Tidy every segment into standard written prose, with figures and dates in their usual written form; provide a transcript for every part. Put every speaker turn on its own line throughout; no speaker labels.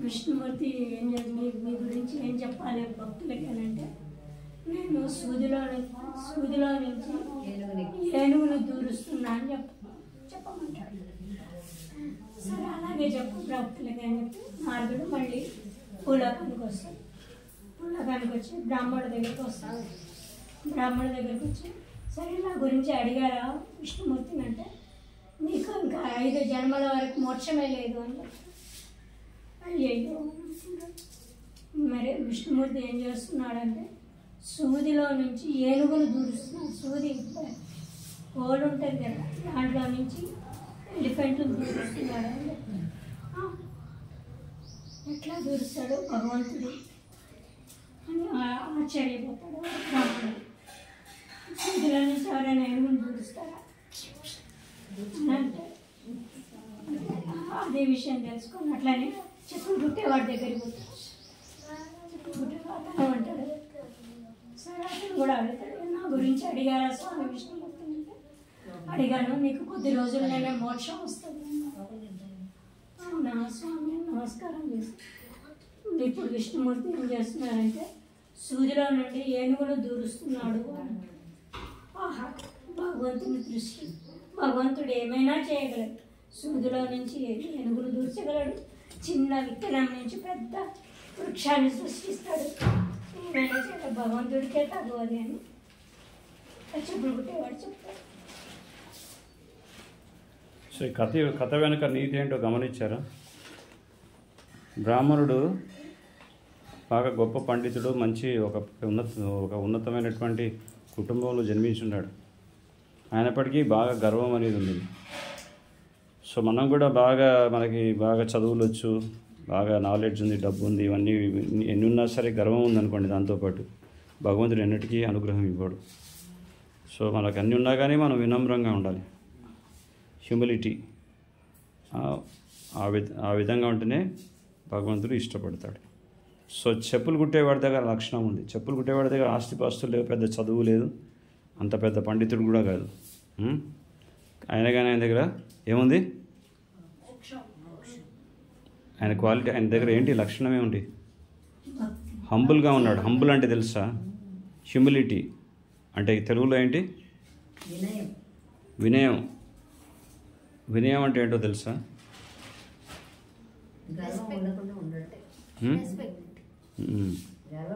విష్ణుమూర్తి మీ గురించి ఏం చెప్పాలి భక్తులకి అని అంటే, నేను సూదిలో నుంచి ఏనుగును దూరుస్తున్నా అని చెప్పమంటాడు. సరే అలాగే చెప్పు భక్తులకి అని చెప్పి నారదుడు మళ్ళీ పూలోకానికి వస్తాడు. పూలోకానికి వచ్చి బ్రాహ్మణుడి దగ్గరికి వస్తాడు. బ్రాహ్మణుడి దగ్గరికి వచ్చి సరే నా గురించి అడిగారా విష్ణుమూర్తిని అంటే, నీకు ఇంకా 5 జన్మల వరకు మోక్షమే లేదు అని చెప్తాడు. అయ్యో మరి విష్ణుమూర్తి ఏం చేస్తున్నాడంటే సూదిలో నుంచి ఏనుగును దూరుస్తున్నాడు. సూది హోల్ ఉంటుంది కదా, దాంట్లో నుంచి ఎలిఫెంట్ను దూరుస్తున్నాడు అని చెప్తాడు. ఎట్లా దూరుస్తాడు భగవంతుడు అని ఆశ్చర్యపోతాడు బ్రాహ్మణుడు. సూదిలో నుంచి ఎవరైనా ఏనుగును దూరుస్తారా అని అంటాడు. అదే విషయం తెలుసుకొని అట్లానే చెప్పులు కుట్టేవాడి దగ్గరికి పోతాడు. చెప్పులు కుట్టేవాడు అతను అంటాడు. సరే అతను కూడా అడుగుతాడు, నా గురించి అడిగారా స్వామి విష్ణుమూర్తి అంటే, అడిగాను, నీకు కొద్ది రోజుల్లోనే మోక్షం వస్తుంది. అవునా స్వామి నమస్కారం చేస్తాను. ఇప్పుడు విష్ణుమూర్తి ఏం చేస్తున్నారంటే సూదిలో నుండి ఏనుగును దూరుస్తున్నాడు. ఆహా భగవంతుని దృష్టి, భగవంతుడు ఏమైనా చేయగలడు. సూదిలో నుంచి ఏనుగును దూర్చగలడు, చిన్న విత్తనం నుంచి పెద్ద వృక్షాన్ని సృష్టిస్తాడు. ఏమైనా చేయగలడు, భగవంతుడికే తగ్గవది అని చెప్పులు కుట్టేవాడు చెప్తాడు.
సో ఈ కథ వెనుక నీతి ఏంటో గమనించారా? బ్రాహ్మణుడు బాగా గొప్ప పండితుడు, మంచి ఒక ఉన్నతమైనటువంటి కుటుంబంలో జన్మించున్నాడు. అయినప్పటికీ బాగా గర్వం అనేది ఉంది. సో మనం కూడా మనకి బాగా చదువులు వచ్చు, బాగా నాలెడ్జ్ ఉంది, డబ్బు ఉంది, ఇవన్నీ ఎన్ని ఉన్నా సరే గర్వం ఉందనుకోండి, దాంతోపాటు భగవంతుడు ఎన్నిటికీ అనుగ్రహం ఇవ్వడు. సో మనకు అన్నీ ఉన్నా కానీ మనం వినమ్రంగా ఉండాలి. హ్యూమిలిటీ ఆ విధంగా ఉంటేనే భగవంతుడు ఇష్టపడతాడు. సో చెప్పులు కుట్టేవాడి దగ్గర లక్షణం ఉంది. చెప్పులు కుట్టేవాడి దగ్గర ఆస్తిపాస్తులు లేవు, పెద్ద చదువు లేదు, అంత పెద్ద పండితుడు కూడా కాదు. అయినా కానీ ఆయన దగ్గర ఏముంది? ఆయన క్వాలిటీ, ఆయన దగ్గర ఏంటి లక్షణం ఏమిటి? హంబుల్గా ఉన్నాడు. హంబుల్ అంటే తెలుసా? హ్యూమిలిటీ అంటే తెలుగులో ఏంటి? వినయం. వినయం అంటే ఏంటో తెలుసా?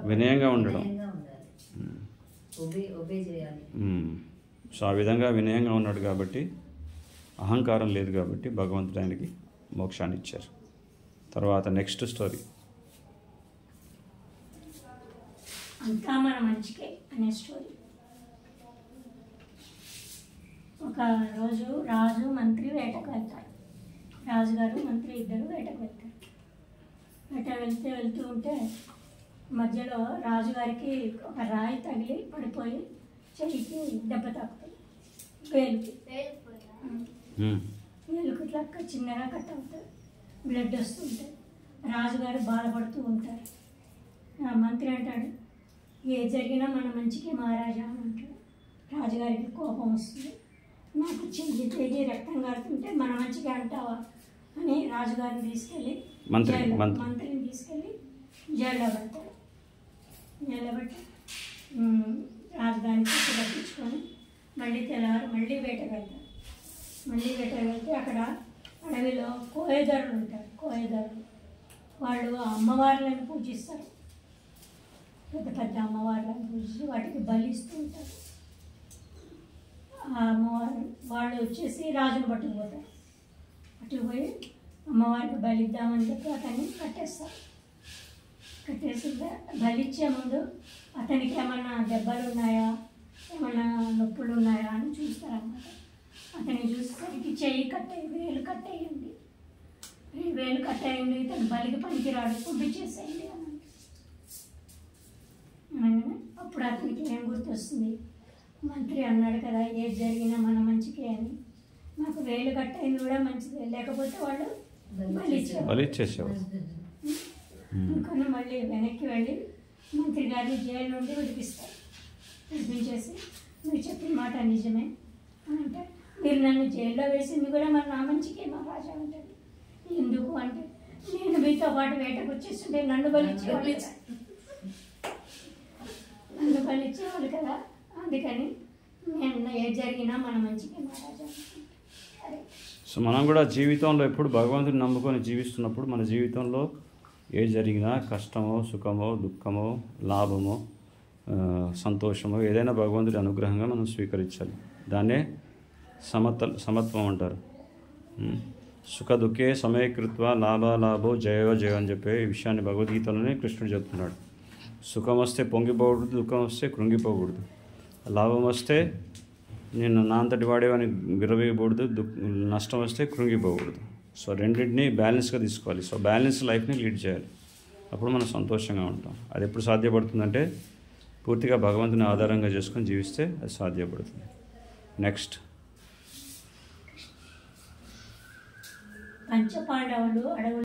వినయంగా ఉండడం. సో ఆ విధంగా వినయంగా ఉన్నాడు కాబట్టి, అహంకారం లేదు కాబట్టి భగవంతుడు ఆయనకి మోక్షాన్ని ఇచ్చారు. తర్వాత నెక్స్ట్ స్టోరీ.
అంతా మన మంచికే అనే స్టోరీ. ఒక రోజు రాజు మంత్రి వేటకు వెళ్తారు. రాజుగారు మంత్రి ఇద్దరు వేటకు వెళ్తారు. వెళ్తూ ఉంటే మధ్యలో రాజుగారికి ఒక రాయి తగిలి పడిపోయి చెయ్యికి దెబ్బ తాకుతుంది. వేలుకు ఇట్లా చిన్నగా కట్ అవుతుంది, బ్లడ్ వస్తుంటుంది. రాజుగారు బాధపడుతూ ఉంటారు. మంత్రి అంటాడు, ఏ జరిగినా మన మంచికి మహారాజా అని అంటాడు. రాజుగారికి కోపం వస్తుంది. నాకు చెయ్యి తెగి రక్తం కారుతుంటే మన మంచిగా అంటావా అని రాజుగారిని తీసుకెళ్ళి మంత్రిని తీసుకెళ్ళి జైల్లో పెడతాడు. జైల్లో పెట్టి రాజుగారికి పట్టించుకొని మళ్ళీ తెల్లవారు మళ్ళీ వేటకు వెళ్తారు. మళ్ళీ వేటకు వెళ్తే అక్కడ అడవిలో కోయదరులు ఉంటారు. కోయదరులు వాళ్ళు అమ్మవార్లను పూజిస్తారు. పెద్ద పెద్ద అమ్మవార్లను పూజించి వాటికి బలిస్తూ ఉంటారు. ఆ అమ్మవారు వాళ్ళు వచ్చేసి రాజును పట్టుకుపోతారు. పట్టుకుపోయి అమ్మవారికి బలిద్దామని చెప్పి అతన్ని కట్టేస్తారు. కట్టేసి బలిచ్చే ముందు అతనికి ఏమన్నా దెబ్బలు ఉన్నాయా, ఏమన్నా నొప్పులు ఉన్నాయా అని చూస్తారన్నమాట. అతన్ని చూసేసరికి చెయ్యి వేలు కట్టేయండి, వేలు కట్టేయండి, ఇతను బలికి పనికిరాడు, పంపించేసేయండి అని. అప్పుడు అతనికి ఏం గుర్తొస్తుంది? మంత్రి అన్నాడు కదా ఏది జరిగినా మన మంచికే అని. నాకు వేలు కట్టయింది కూడా మంచిదే, లేకపోతే వాళ్ళు బలిచ్చేసేవారు. అనుకుని మళ్ళీ వెనక్కి వెళ్ళి మంత్రి గారిని జైలు నుండి విడిపిస్తారు. విడిపించేసి మీరు చెప్పిన మాట నిజమే అంటే, మీరు నన్ను జైల్లో వేసింది కూడా మరి నా మంచికే మహారాజా అంటాడు. ఎందుకు అంటే, నేను మీతో పాటు వేటకు వచ్చేస్తుంటే నన్ను బలిచ్చేవాళ్ళు కదా. నన్ను బలిచ్చేవాళ్ళు కదా. అందుకని నేను ఏది జరిగినా మన మంచిగా మహారాజా.
సో మనం కూడా జీవితంలో ఎప్పుడు భగవంతుని నమ్ముకొని జీవిస్తున్నప్పుడు మన జీవితంలో ఏది జరిగినా కష్టమో సుఖమో దుఃఖమో లాభమో సంతోషమో ఏదైనా భగవంతుడి అనుగ్రహంగా మనం స్వీకరించాలి. దాన్నే సమత్వం అంటారు. సుఖ దుఃఖే సమయకృత్వ లాభాలాభో జయో జయ అని చెప్పే ఈ విషయాన్ని భగవద్గీతలోనే కృష్ణుడు చెప్తున్నాడు. సుఖం వస్తే పొంగిపోకూడదు, దుఃఖం వస్తే కృంగిపోకూడదు, లాభం వస్తే నేను నా అంతటి వాడేవని విరవేయకూడదు, నష్టం వస్తే కృంగిపోకూడదు. సో రెండింటినీ బ్యాలెన్స్గా తీసుకోవాలి. సో బ్యాలెన్స్ లైఫ్ని లీడ్ చేయాలి. అప్పుడు మనం సంతోషంగా ఉంటాం. అది ఎప్పుడు సాధ్యపడుతుందంటే పూర్తిగా భగవంతుని ఆధారంగా చేసుకొని జీవిస్తే అది సాధ్యపడుతుంది. నెక్స్ట్,
పంచపాండవులు అడవులు